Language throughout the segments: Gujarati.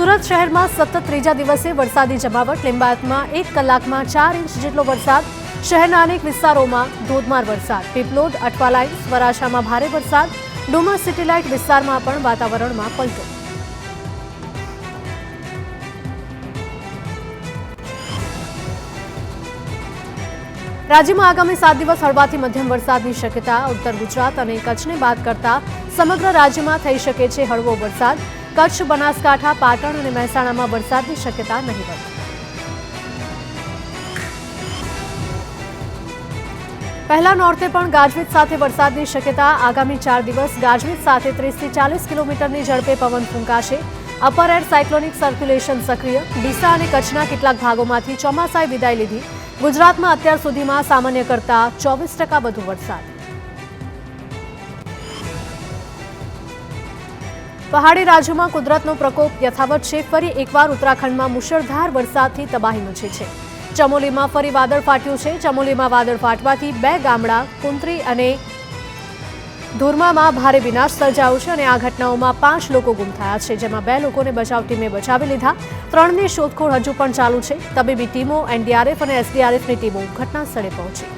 સુરત શહેરમાં સતત ત્રીજા દિવસે વરસાદી જમાવટ। લિંબાયતમાં 1 કલાકમાં 4 ઇંચ જેટલો વરસાદ। શહેરના અનેક વિસ્તારોમાં ધોધમાર વરસાદ। પીપલોદ, અઠવાલાઇન્સ, વરાછામાં ભારે વરસાદ। ડુમસ સિટી લાઇટ વિસ્તારમાં પણ વાતાવરણમાં પલટો। રાજ્યમાં આગામી 7 દિવસ હળવાથી મધ્યમ વરસાદની શક્યતા। ઉત્તર ગુજરાત અને કચ્છને બાદ કરતા સમગ્ર રાજ્યમાં થઈ શકે છે હળવો વરસાદ। કચ્છ, બનાસકાંઠા, પાટણ અને મહેસાણામાં વરસાદની શક્યતા નહીવત। પહેલા નોર્થે પણ ગાજવીજ સાથે વરસાદની શક્યતા। આગામી 4 દિવસ ગાજવીજ સાથે 30 થી 40 કિલોમીટરની ઝડપે પવન ફૂંકાશે। અપર એર સાયક્લોનિક સર્ક્યુલેશન સક્રિય। ડીસા અને કચ્છના કેટલાક ભાગોમાંથી ચોમાસાએ વિદાય લીધી। ગુજરાતમાં અત્યાર સુધીમાં સામાન્ય કરતાં 24% વધુ વરસાદ। પહાડી રાજ્યોમાં કુદરતનો પ્રકોપ યથાવત છે। ફરી એકવાર ઉત્તરાખંડમાં મુશળધાર વરસાદથી તબાહી મચી છે। ચમોલીમાં ફરી વાદળ ફાટ્યું છે। ચમોલીમાં વાદળ ફાટવાથી 2 ગામડા કુંત્રી અને ધુરમામાં ભારે વિનાશ સર્જાયો છે અને આ ઘટનાઓમાં 5 લોકો ગુમ થયા છે, જેમાં 2 લોકોને બચાવ ટીમે બચાવી લીધા। 3ની શોધખોળ હજુ પણ ચાલુ છે। તબીબી ટીમો, એનડીઆરએફ અને એસડીઆરએફની ટીમો ઘટના સ્થળે પહોંચી।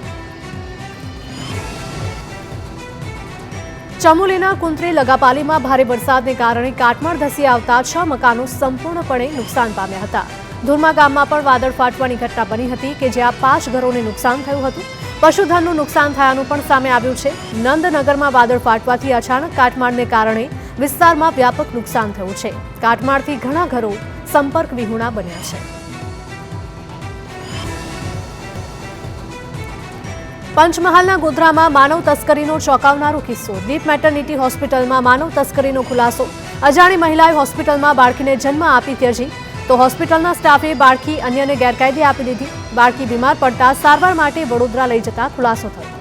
ચમોલીના કુંત્રી લગાપાલીમાં ભારે વરસાદને કારણે કાટમાળ ધસી આવતા 6 મકાનો સંપૂર્ણપણે નુકસાન પામ્યા હતા। ધુરમા ગામમાં પણ વાદળ ફાટવાની ઘટના બની હતી કે જ્યાં 5 ઘરોને નુકસાન થયું હતું। પશુધનનું નુકસાન થયાનું પણ સામે આવ્યું છે। નંદનગરમાં વાદળ ફાટવાથી અચાનક કાટમાળને કારણે વિસ્તારમાં વ્યાપક નુકસાન થયું છે। કાટમાળથી ઘણા ઘરો સંપર્ક વિહોણા બન્યા છે। પંચમહાલના ગોધરામાં માનવ તસ્કરીનો ચોંકાવનારો કિસ્સો। દીપ મેટર્નિટી હોસ્પિટલમાં માનવ તસ્કરીનો ખુલાસો। અજાણી મહિલાએ હોસ્પિટલમાં બાળકીને જન્મ આપી ત્યજી તો હોસ્પિટલના સ્ટાફે બાળકી અન્યને ગેરકાયદે આપી દીધી। બાળકી બીમાર પડતા સારવાર માટે વડોદરા લઈ જતા ખુલાસો થયો।